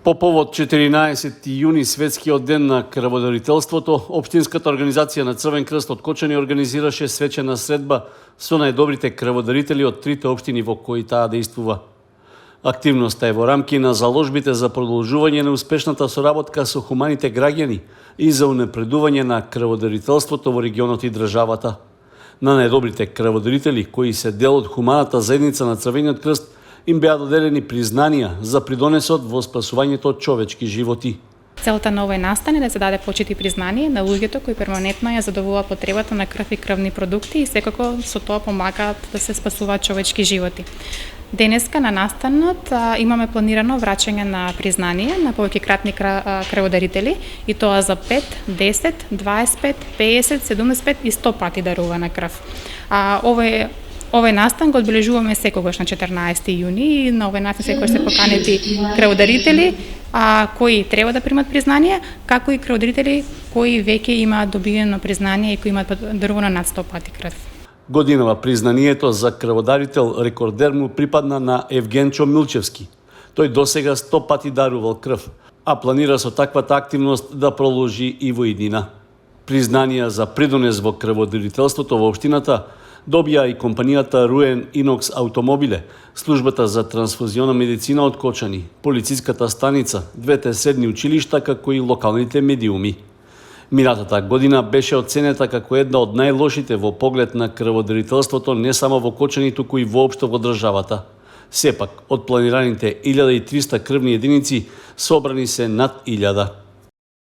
По повод 14 јуни, светскиот ден на крводарителството, Општинската организација на Црвен крст од Кочани организираше свечена средба со најдобрите крводарители од трите општини во кои таа дејствува. Активноста е во рамки на заложбите за продолжување на успешната соработка со хуманите граѓани и за унапредување на крводарителството во регионот и државата. На најдобрите крводарители, кои се дел од хуманата заедница на Црвениот крст, им беа доделени признанија за придонесот во спасувањето од човечки животи. Целта на овој настан е да се даде почит и признание на луѓето кои перманентно ја задоволуваат потребата на крв и крвни продукти и секако со тоа помагаат да се спасуваат човечки животи. Денеска на настанот имаме планирано враќање на признание на повеќекратни крводарители и тоа за 5, 10, 25, 50, 75 и 100 пати дарувана крв. Овој настан го одбележуваме секогаш на 14 јуни и на овој настан секогаш се поканети крводарители кои треба да примат признание, како и крводарители кои веќе имаат добиено признание и кои имаат дарувано над 100 пати крв. Годинава признанието за крводарител рекордер му припадна на Евгенчо Милчевски. Тој досега 100 пати дарувал крв, а планира со таквата активност да продолжи и во иднина. Признанија за придонес во крводарителството во општината добија и компанијата Руен Инокс Автомобиле, службата за трансфузиона медицина од Кочани, полициската станица, двете средни училишта, како и локалните медиуми. Минатата година беше оценета како една од најлошите во поглед на крводарителството не само во Кочани, туку и воопшто во државата. Сепак, од планираните 1300 крвни единици, собрани се над 1000.